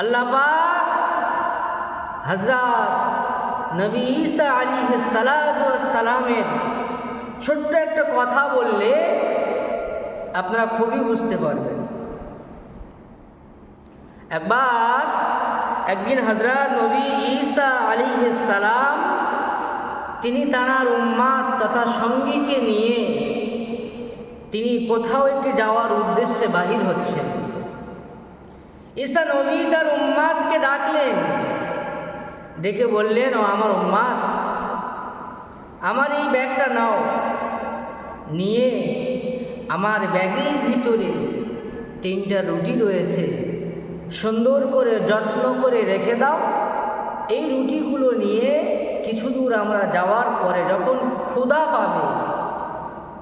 আল্লাহ পাক হযরত নবী ঈসা আলাইহিস সালাতু ওয়াস সালামের ছোট্ট একটা কথা বললে আপনারা খুবই বুঝতে পারবেন। একদিন হযরত নবী ঈসা আলাইহিস সালাম তিনি তাঁর উম্মত তথা সঙ্গীকে নিয়ে তিনি কোথাও একটি যাওয়ার উদ্দেশ্যে বাহির হচ্ছেন। ঈসা নবী তার উম্মতকে ডাকলেন, ডেকে বললেন, ও আমার উম্মত, আমার এই ব্যাগটা নাও, নিয়ে আমার ব্যাগের ভিতরে 3টা রুটি রয়েছে, সুন্দর করে যত্ন করে রেখে দাও। এই রুটিগুলো নিয়ে কিছু দূর আমরা যাওয়ার পরে যখন ক্ষুধা পাবে,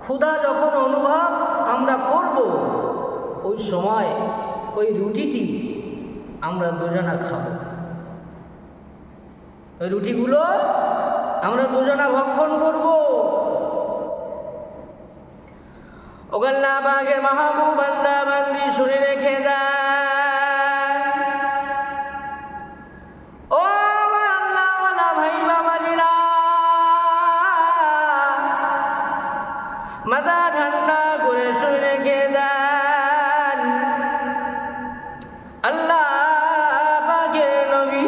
ক্ষুধা যখন অনুভব আমরা করব, ওই সময় ওই রুটিটি আমরা দুজনা খাব। ওই রুটিগুলো আমরা দুজনা ভক্ষণ করব। ও আল্লাহ পাকের মাহবুব বান্দা বান্দি শুনে রেখে দেন, ও আমার আল্লাহওয়ালা ভাই বাবাজিরা, মাথা ঠান্ডা করে শুনে রেখে দেন। আল্লাহ পাকের নবী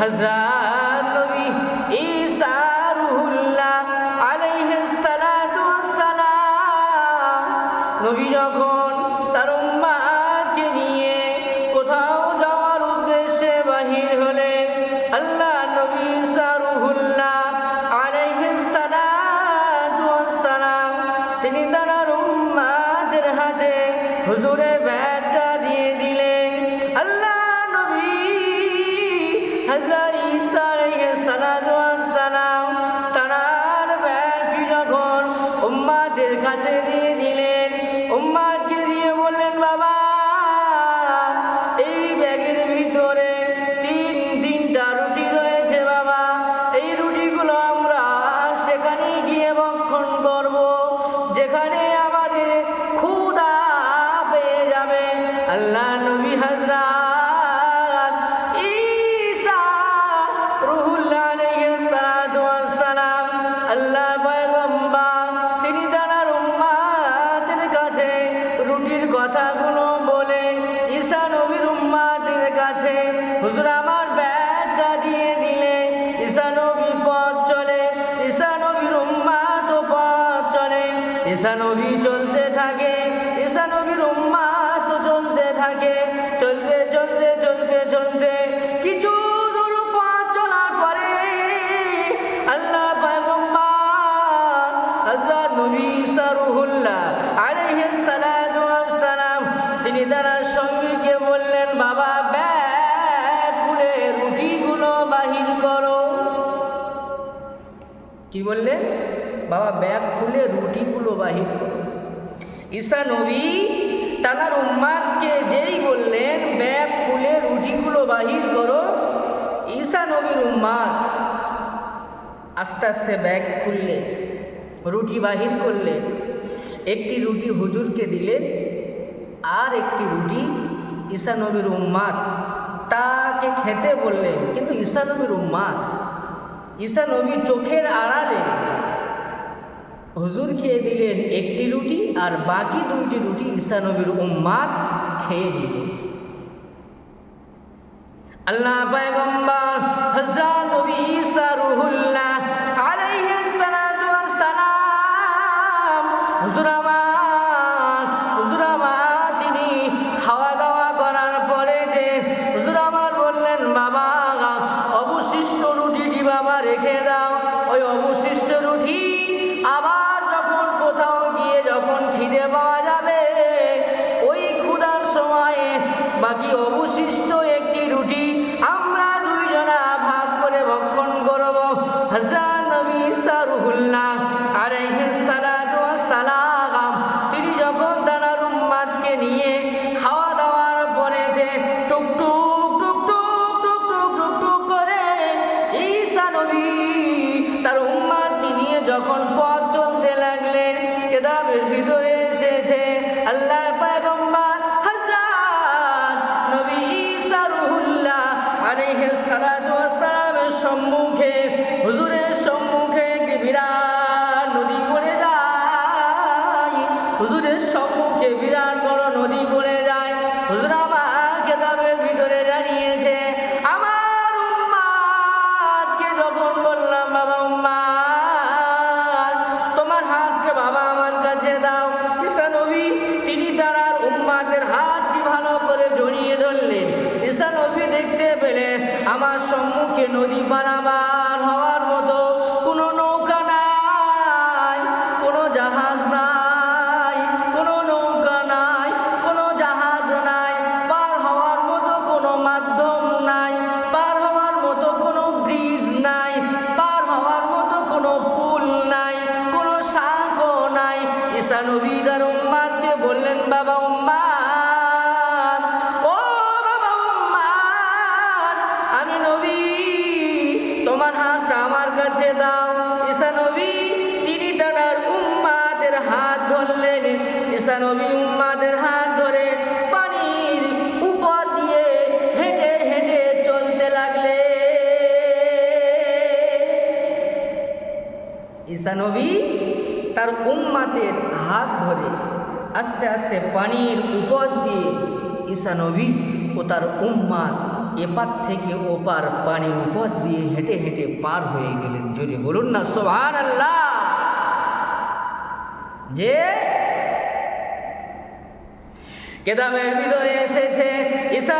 হযরত নবী ঈসা রুহুল্লাহ আলাইহিস সালাতু ওয়াস সালাম নবী যখন তার উম্মতকে নিয়ে কোথাও যাওয়ার উদ্দেশ্যে বাহির হলেন, আল্লাহ নবী ঈসা রুহুল্লাহ আলাইহিস সালাতু ওয়াস সালাম তিনি তার উম্মতের হাতে হুজুরের ব্যাগটা দিয়ে দিলেন। আল্লাহ নবী হযরত ঈসা আলাইহিস সালাতু ওয়াস সালাম তার ব্যাগটি যখন উম্মতের কাছে দিয়ে দিলেন, উম্মতকে দিয়ে বললেন, বাবা, এই ব্যাগের ভিতরে 3টা রুটি রয়েছে বাবা, এই রুটিগুলো আমরা সেখানে গিয়ে ভক্ষণ করব, যেখানে আমাদের ক্ষুধা পেয়ে যাবে। আল্লাহ নবী হযরত ঈসা রুহুল্লাহ আলাইহিস সালাতু ওয়াস সালাম আল্লাহ পয়গম্বর তিনি তার উম্মতের কাছে রুটির কথাগুলো বলে ঈসা নবীর উম্মতের কাছে হুজুর আমার ব্যাগটা দিয়ে দিলে ঈসা নবী পথ চলে, ঈসা নবীর উম্মত পথ চলে, ঈসা নবী চলতে থাকে, ঈসা নবীর উম্মত চলতে থাকে। চলতে চলতে চলতে চলতে কিছু দূর পথ চলার পরে আল্লাহ পয়গম্বর হযরত নবী ঈসা রুহুল্লাহ আলাইহিস সালাতু ওয়াস সালাম তিনি তার সঙ্গীকে বললেন, বাবা, ব্যাগ খুলে রুটিগুলো বাহির করো। কি বললেন? বাবা, ব্যাগ খুলে রুটিগুলো বাহির করো। ঈসা নবী তার উম্মতকে যেই বললেন ব্যাগ খুলে রুটিগুলো বাহির করো, ঈসা নবীর উম্মত আস্তে আস্তে ব্যাগ খুললেন, রুটি বাহির করলেন। একটি রুটি হুজুরকে দিলেন, আর একটি রুটি ঈসা নবীর উম্মত তাকে খেতে বললেন। কিন্তু ঈসা নবীর উম্মত, ঈসা নবী চোখের আড়ালে হুজুর খেয়ে দিলেন একটি রুটি, আর বাকি 2টি রুটি ঈসা নবীর উম্মত খেয়ে দিলেন। আল্লাহ পয়গম্বর হযরত নবী ঈসা রুহুল্লাহ আলাইহিস সালাতু ওয়াস সালাম হুজুর আমার তিনি খাওয়া দাওয়া করার পরে যে হুজুর আমার বললেন, বাবা, অবশিষ্ট রুটিটি বাবা রেখে দাও। ওই অবশিষ্ট রুটি আবার যখন কোথাও গিয়ে যখন খিদে পাওয়া যাবে, ওই ক্ষুধার সময়ে বাকি অবশিষ্ট একটি রুটি আমরা 2 জনা ভাগ করে ভক্ষণ করব। হযরত সালাতু ওয়াস সালামের সম্মুখে, হুজুরের সম্মুখে একটি বিরাট নদী পড়ে যায়। হুজুরের সম্মুখে বিরাট বড় নদী পড়ে যায়। হুজুর আমার কেতাবের ভিতরে জানিয়েছে, আমার উম্মাদকে যখন বললাম, বাবা উম্মাদ তোমার হাতকে বাবা আমার কাছে দাও, ঈসা নবী তিনি তার উম্মাদের হাতটি ভালো করে জড়িয়ে ধরলেন। ঈসা নবী দেখতে পেলেন আমার সম্মুখে নদী পারাবার হওয়ার মতো কোনো নৌকা নাই, কোনো জাহাজ নাই, কোনো নৌকা নাই, কোনো জাহাজ নাই, পার হওয়ার মতো কোনো মাধ্যম নাই, পার হওয়ার মতো কোনো ব্রিজ নাই, পার হওয়ার মতো কোনো পুল নাই, কোনো সাঁকো নাই। ঈসা নবী তার উম্মাদকে বললেন, বাবা উম্মাদ, ও বাবা উম্মাদ, আমি নবী, তোমার হাতটা আমার কাছে দাও। ঈসা নবী তিনি তার উম্মাদের হাত ধরলেন। ঈসা নবী উম্মাদের হাত ধরে পানির উপর দিয়ে হেঁটে হেঁটে চলতে লাগলেন। ঈসা নবী তার উম্মাতের হাত ধরে আস্তে আস্তে পানির উপর দিয়ে ঈসা নবী ও তার উম্মাত এপার থেকে ওপার পানির উপর দিয়ে হেঁটে হেঁটে পার হয়ে গেলেন। জোরে বলুন না সুবহানাল্লাহ। যে কেতাবের ভিতরে এসেছে ঈসা